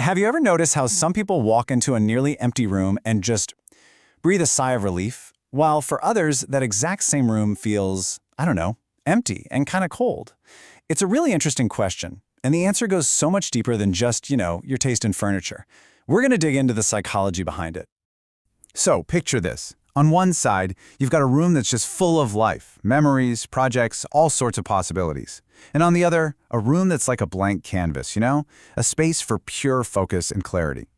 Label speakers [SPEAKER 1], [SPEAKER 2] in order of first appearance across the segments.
[SPEAKER 1] Have you ever noticed how some people walk into a nearly empty room and just breathe a sigh of relief, while for others, that exact same room feels, I don't know, empty and kind of cold? It's a really interesting question, and the answer goes so much deeper than just, your taste in furniture. We're going to dig into the psychology behind it. So, picture this. On one side, you've got a room that's just full of life, memories, projects, all sorts of possibilities. And on the other, a room that's like a blank canvas, a space for pure focus and clarity.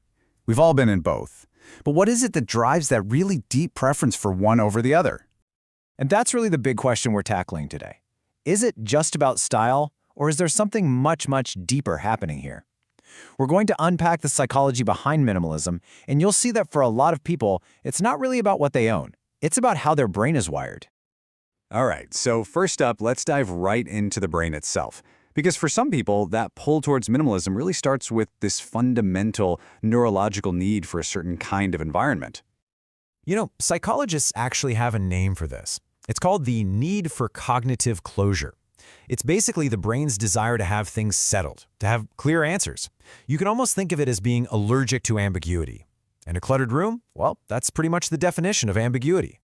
[SPEAKER 1] We've all been in both. But what is it that drives that really deep preference for one over the other?
[SPEAKER 2] And that's really the big question we're tackling today. Is it just about style, or is there something much, much deeper happening here? We're going to unpack the psychology behind minimalism, and you'll see that for a lot of people, it's not really about what they own. It's about how their brain is wired.
[SPEAKER 1] All right, so first up, let's dive right into the brain itself. Because for some people, that pull towards minimalism really starts with this fundamental neurological need for a certain kind of environment.
[SPEAKER 3] Psychologists actually have a name for this. It's called the need for cognitive closure. It's basically the brain's desire to have things settled, to have clear answers. You can almost think of it as being allergic to ambiguity. And a cluttered room? Well, that's pretty much the definition of ambiguity.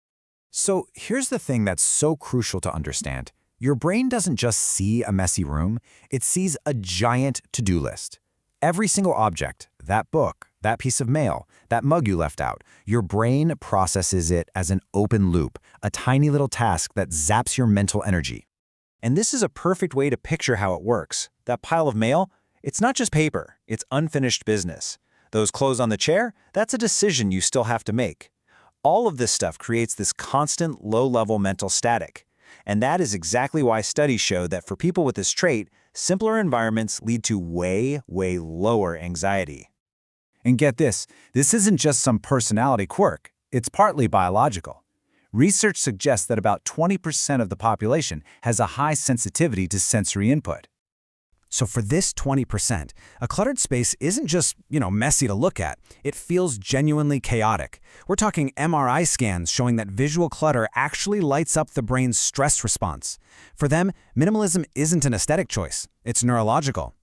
[SPEAKER 2] So here's the thing that's so crucial to understand. Your brain doesn't just see a messy room, it sees a giant to-do list. Every single object, that book, that piece of mail, that mug you left out, your brain processes it as an open loop, a tiny little task that zaps your mental energy. And this is a perfect way to picture how it works. That pile of mail, it's not just paper, it's unfinished business. Those clothes on the chair, that's a decision you still have to make. All of this stuff creates this constant low-level mental static. And that is exactly why studies show that for people with this trait, simpler environments lead to way, way lower anxiety. And get this isn't just some personality quirk, it's partly biological. Research suggests that about 20% of the population has a high sensitivity to sensory input. So for this 20%, a cluttered space isn't just, messy to look at. It feels genuinely chaotic. We're talking MRI scans showing that visual clutter actually lights up the brain's stress response. For them, minimalism isn't an aesthetic choice. It's neurological.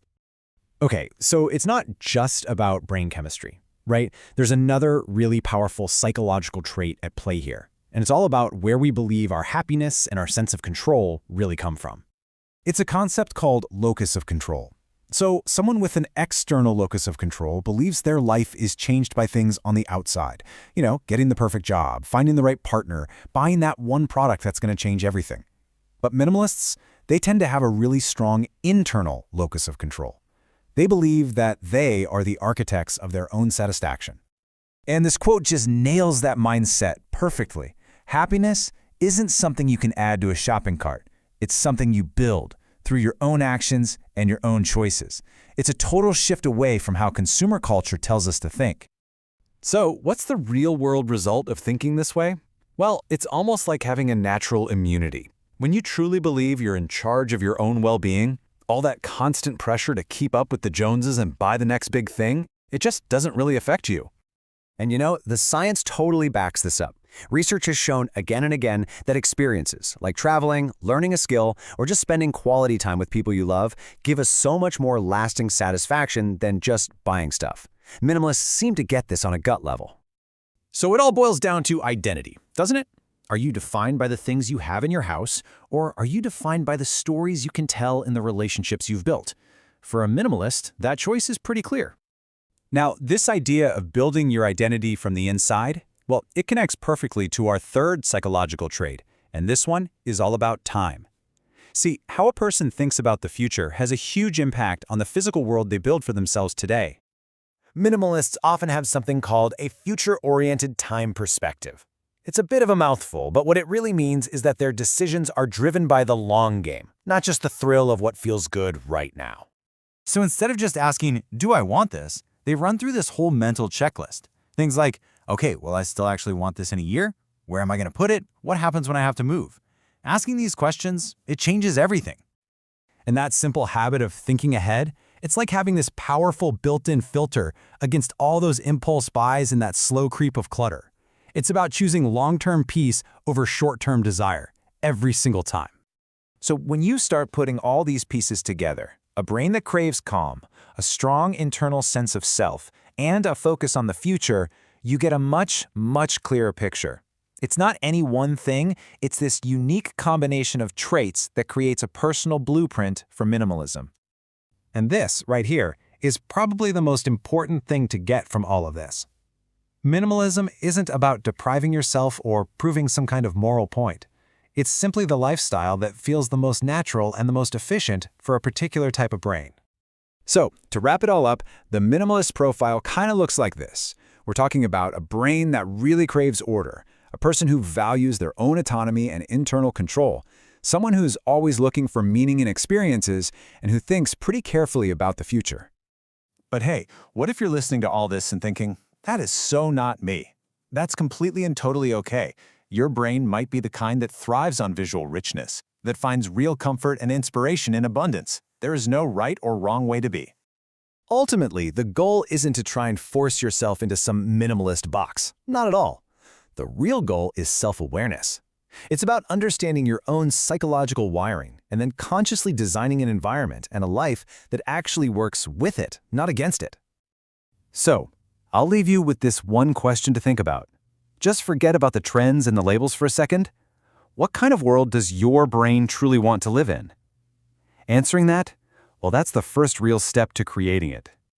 [SPEAKER 3] Okay, so it's not just about brain chemistry, right? There's another really powerful psychological trait at play here. And it's all about where we believe our happiness and our sense of control really come from. It's a concept called locus of control. So someone with an external locus of control believes their life is changed by things on the outside. Getting the perfect job, finding the right partner, buying that one product that's going to change everything. But minimalists, they tend to have a really strong internal locus of control. They believe that they are the architects of their own satisfaction. And this quote just nails that mindset perfectly. Happiness isn't something you can add to a shopping cart. It's something you build through your own actions and your own choices. It's a total shift away from how consumer culture tells us to think.
[SPEAKER 1] So, what's the real-world result of thinking this way? Well, it's almost like having a natural immunity. When you truly believe you're in charge of your own well-being, all that constant pressure to keep up with the Joneses and buy the next big thing, it just doesn't really affect you.
[SPEAKER 2] And the science totally backs this up. Research has shown again and again that experiences, like traveling, learning a skill, or just spending quality time with people you love, give us so much more lasting satisfaction than just buying stuff. Minimalists seem to get this on a gut level.
[SPEAKER 3] So it all boils down to identity, doesn't it? Are you defined by the things you have in your house, or are you defined by the stories you can tell in the relationships you've built? For a minimalist, that choice is pretty clear.
[SPEAKER 1] Now, this idea of building your identity from the inside, well, it connects perfectly to our third psychological trait, and this one is all about time. See, how a person thinks about the future has a huge impact on the physical world they build for themselves today.
[SPEAKER 3] Minimalists often have something called a future-oriented time perspective. It's a bit of a mouthful, but what it really means is that their decisions are driven by the long game, not just the thrill of what feels good right now.
[SPEAKER 2] So instead of just asking, do I want this? They run through this whole mental checklist. Things like, okay, will I still actually want this in a year? Where am I going to put it? What happens when I have to move? Asking these questions, it changes everything.
[SPEAKER 3] And that simple habit of thinking ahead, it's like having this powerful built-in filter against all those impulse buys and that slow creep of clutter. It's about choosing long-term peace over short-term desire every single time.
[SPEAKER 2] So when you start putting all these pieces together, A brain that craves calm, a strong internal sense of self, and a focus on the future, you get a much, much clearer picture. It's not any one thing, it's this unique combination of traits that creates a personal blueprint for minimalism.
[SPEAKER 3] And this, right here, is probably the most important thing to get from all of this. Minimalism isn't about depriving yourself or proving some kind of moral point. It's simply the lifestyle that feels the most natural and the most efficient for a particular type of brain.
[SPEAKER 1] So, to wrap it all up, the minimalist profile kind of looks like this. We're talking about a brain that really craves order, a person who values their own autonomy and internal control, someone who's always looking for meaning in experiences, and who thinks pretty carefully about the future. But hey, what if you're listening to all this and thinking, that is so not me? That's completely and totally okay. Your brain might be the kind that thrives on visual richness, that finds real comfort and inspiration in abundance. There is no right or wrong way to be. Ultimately, the goal isn't to try and force yourself into some minimalist box. Not at all. The real goal is self-awareness. It's about understanding your own psychological wiring and then consciously designing an environment and a life that actually works with it, not against it. So, I'll leave you with this one question to think about. Just forget about the trends and the labels for a second. What kind of world does your brain truly want to live in? Answering that? Well, that's the first real step to creating it.